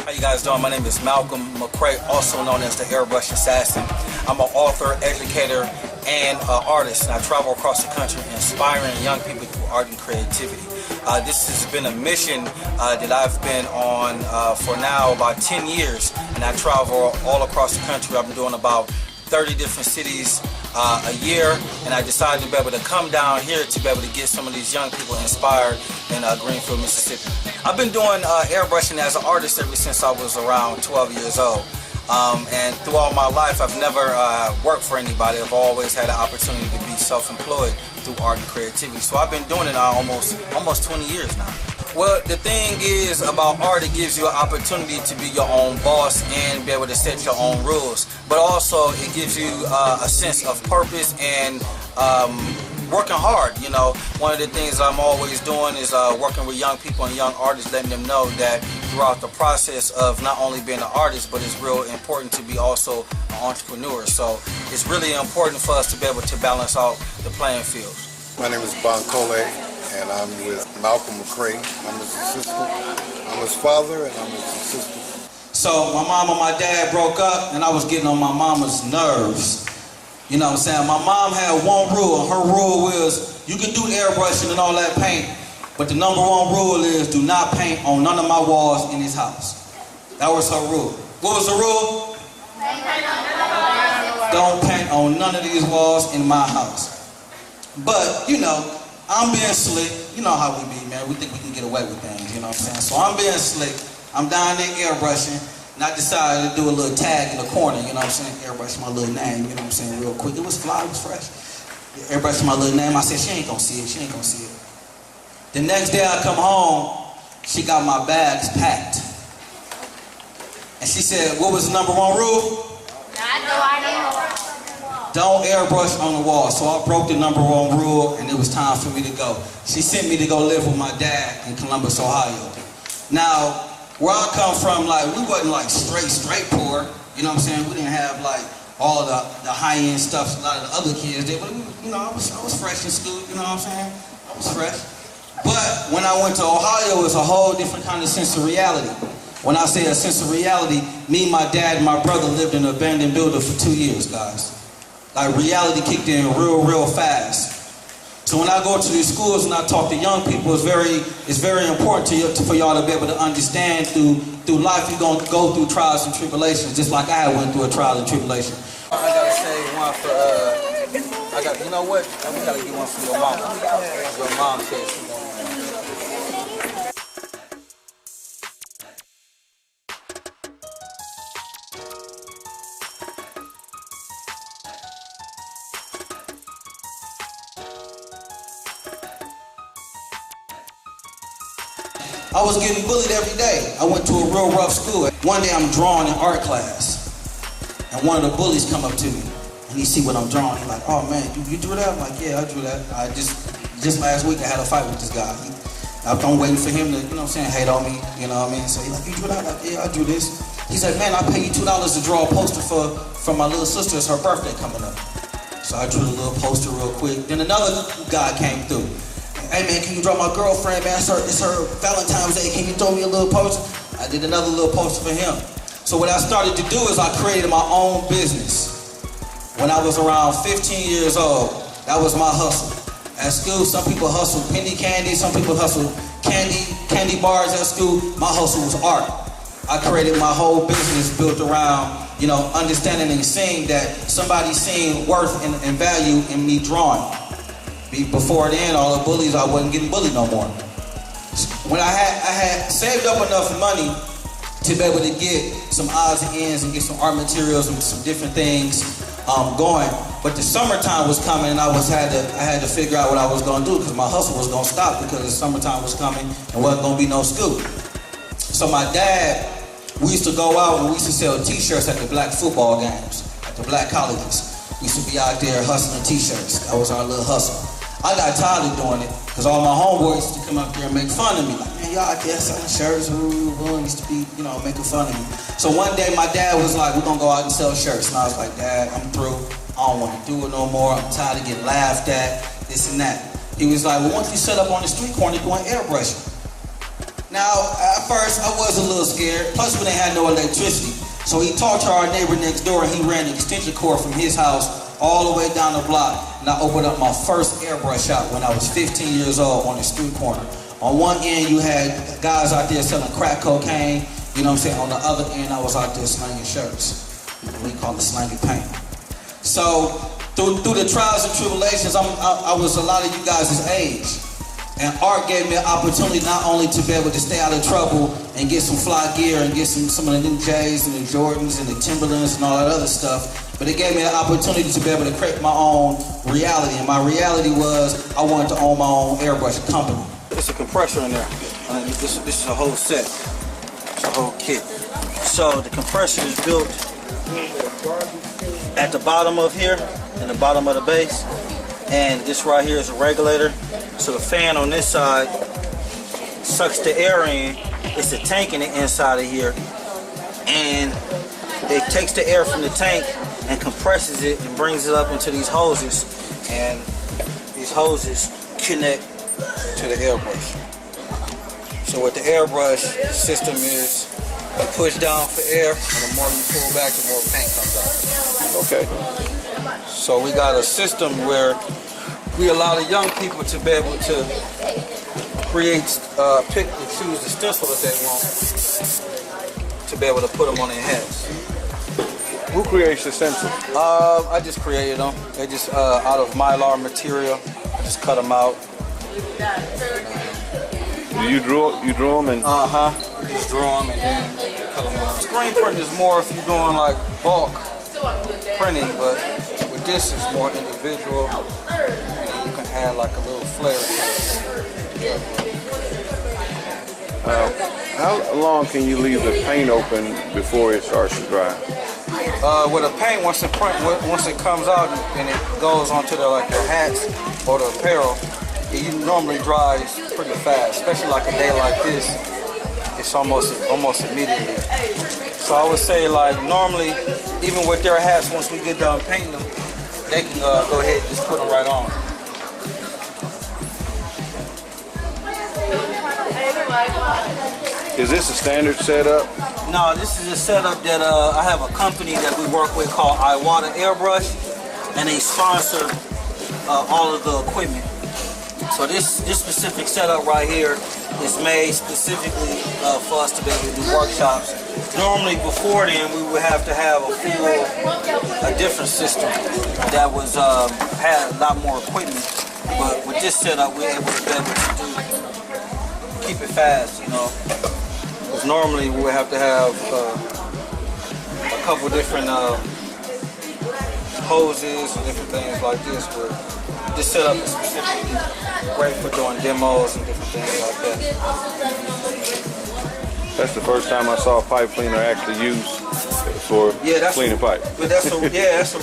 How you guys doing? My name is Malcolm McCrae, also known as the Airbrush Assassin. I'm an author, educator, and artist, and I travel across the country inspiring young people through art and creativity. This has been a mission that I've been on for now about 10 years, and I travel all across the country. I've been doing about 30 different cities a year, and I decided to be able to come down here to be able to get some of these young people inspired in Greenfield, Mississippi. I've been doing airbrushing as an artist ever since I was around 12 years old. And throughout my life, I've never worked for anybody. I've always had an opportunity to be self-employed through art and creativity. So I've been doing it now almost 20 years now. Well, the thing is about art, it gives you an opportunity to be your own boss and be able to set your own rules. But also, it gives you a sense of purpose and working hard. You know, one of the things I'm always doing is working with young people and young artists, letting them know that throughout the process of not only being an artist, but it's real important to be also an entrepreneur. So it's really important for us to be able to balance out the playing field. My name is Cole, and I'm with Malcolm McCrae. I'm his assistant. I'm his father, and I'm his assistant. So my mom and my dad broke up, and I was getting on my mama's nerves. You know what I'm saying? My mom had one rule, and her rule was, you can do airbrushing and all that paint, but the number one rule is do not paint on none of my walls in this house. That was her rule. What was the rule? Don't paint on none of these walls in my house. But, you know, I'm being slick. You know how we be, man. We think we can get away with things, you know what I'm saying? So I'm being slick. I'm down there airbrushing, and I decided to do a little tag in the corner, you know what I'm saying? Airbrush my little name, you know what I'm saying, real quick. It was fly, it was fresh. Airbrush my little name. I said, she ain't gonna see it, she ain't gonna see it. The next day I come home, she got my bags packed. And she said, what was the number one rule? Don't airbrush on the wall. So I broke the number one rule, and it was time for me to go. She sent me to go live with my dad in Columbus, Ohio. Now, where I come from, like, we wasn't like straight poor. You know what I'm saying? We didn't have like all the high-end stuff a lot of the other kids did. But you know, I was fresh in school. You know what I'm saying? I was fresh. But when I went to Ohio, it was a whole different kind of sense of reality. When I say a sense of reality, me, my dad, and my brother lived in an abandoned building for 2 years, guys. Like, reality kicked in real fast. So when I go to these schools and I talk to young people, it's very important for y'all to be able to understand through life you're going to go through trials and tribulations, just like I went through a trial and tribulation. I got to say one for, you know what? We got to get one for your mom. Your mom said she wanted. I was getting bullied every day. I went to a real rough school. One day I'm drawing in art class, and one of the bullies come up to me, and he see what I'm drawing. He's like, oh man, you drew that? I'm like, yeah, I drew that. I just last week I had a fight with this guy. I'm waiting for him to, you know what I'm saying, hate on me, you know what I mean? So he's like, you drew that? I'm like, yeah, I drew this. He's like, man, I'll pay you $2 to draw a poster for my little sister. It's her birthday coming up. So I drew the little poster real quick. Then another guy came through. Hey man, can you draw my girlfriend, man? It's her Valentine's Day. Can you throw me a little poster? I did another little poster for him. So what I started to do is I created my own business. When I was around 15 years old, that was my hustle. At school, some people hustle penny candy, some people hustle candy bars at school. My hustle was art. I created my whole business built around, you know, understanding and seeing that somebody's seeing worth and value in me drawing. Before then, all the bullies, I wasn't getting bullied no more. When I had saved up enough money to be able to get some odds and ends and get some art materials and some different things going, but the summertime was coming, and I had to figure out what I was going to do, because my hustle was going to stop because the summertime was coming and wasn't going to be no school. So my dad, we used to go out and we used to sell t-shirts at the black football games, at the black colleges. We used to be out there hustling t-shirts. That was our little hustle. I got tired of doing it because all my homeboys used to come up there and make fun of me. Like, man, y'all out there selling shirts, used to be, you know, making fun of me. So one day my dad was like, we're gonna go out and sell shirts. And I was like, Dad, I'm through. I don't want to do it no more. I'm tired of getting laughed at, this and that. He was like, well, once you set up on the street corner, doing airbrushing. Now, at first, I was a little scared. Plus, we didn't have no electricity. So he talked to our neighbor next door, and he ran the extension cord from his house all the way down the block. And I opened up my first airbrush shop when I was 15 years old on the street corner. On one end, you had guys out there selling crack cocaine. You know what I'm saying? On the other end, I was out there slanging shirts. We call it slanging paint. So through the trials and tribulations, I was a lot of you guys' age. And art gave me an opportunity not only to be able to stay out of trouble and get some fly gear and get some of the new J's and the Jordans and the Timberlands and all that other stuff, but it gave me an opportunity to be able to create my own reality. And my reality was I wanted to own my own airbrush company. There's a compressor in there. This is a whole set. It's a whole kit. So the compressor is built at the bottom of here, in the bottom of the base. And this right here is a regulator. So the fan on this side sucks the air in. It's a tank in the inside of here. And it takes the air from the tank and compresses it and brings it up into these hoses. And these hoses connect to the airbrush. So what the airbrush system is, you push down for air, and the more you pull back, the more paint comes out. Okay. So we got a system where we allow the young people to be able to create, pick and choose the stencil that they want to be able to put them on their heads. Who creates the stencil? I just created them. They just out of Mylar material. I just cut them out. You drew them and? Just draw them and then cut them out. Screen print is more if you're doing like bulk printing, but with this it's more individual. And you can add like a little flair to it. How long can you leave the paint open before it starts to dry? With a paint, once it comes out and it goes onto the hats or the apparel, it normally dries pretty fast. Especially like a day like this, it's almost immediately. So I would say normally, even with their hats, once we get done painting them, they can go ahead and just put them right on. Is this a standard setup? No, this is a setup that I have a company that we work with called Iwata Airbrush, and they sponsor all of the equipment. So this specific setup right here is made specifically for us to be able to do workshops. Normally before then we would have to have a different system that was had a lot more equipment. But with this setup we're able to be able to keep it fast, you know. Because normally we would have to have a couple different hoses and different things like this. But this setup is specifically great for doing demos and different things like that. That's the first time I saw a pipe cleaner actually used for cleaning pipe. But that's a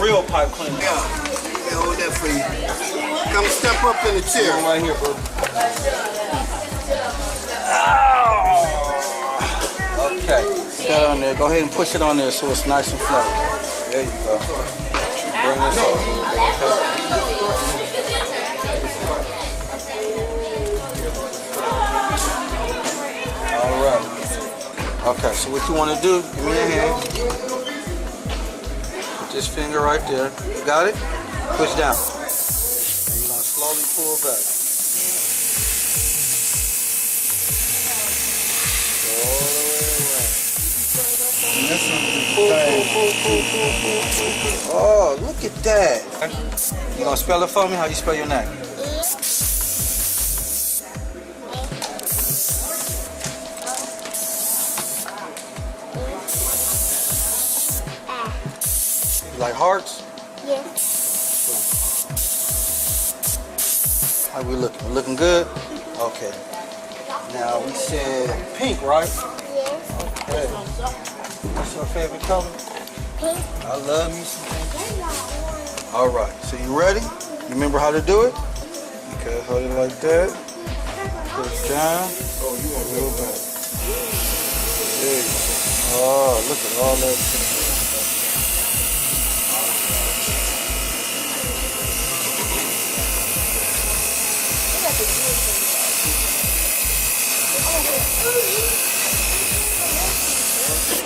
real pipe cleaner. Yeah, hold that for you. Come step up in the chair. Come right here, bro. Okay, put that on there. Go ahead and push it on there so it's nice and flat. There you go. Bring this up. All right. Okay, so what you want to do, give me your hand. Put this finger right there. You got it? Push down. And you're going to slowly pull back. All the way around. Pull. Oh, look at that. You going to spell it for me? How do you spell your name? Like hearts? Yeah. How we looking? We looking good? Okay. Now we said pink, right? Yes. Okay. What's your favorite color? Pink. I love me some pink. All right. So you ready? You remember how to do it? Okay. Hold it like that. Push down. Oh, you are real bad. There you go. Oh, look at all that pink.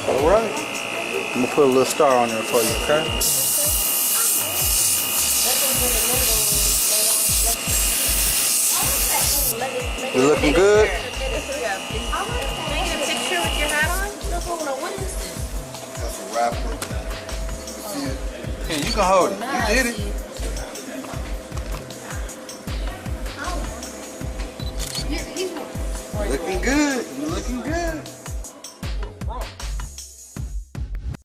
All right. I'm gonna put a little star on there for you, okay? You looking good? Can I get a picture with your hat on? That's a wrapper. You see it? Yeah, you can hold it. You did it. Looking good. You looking good.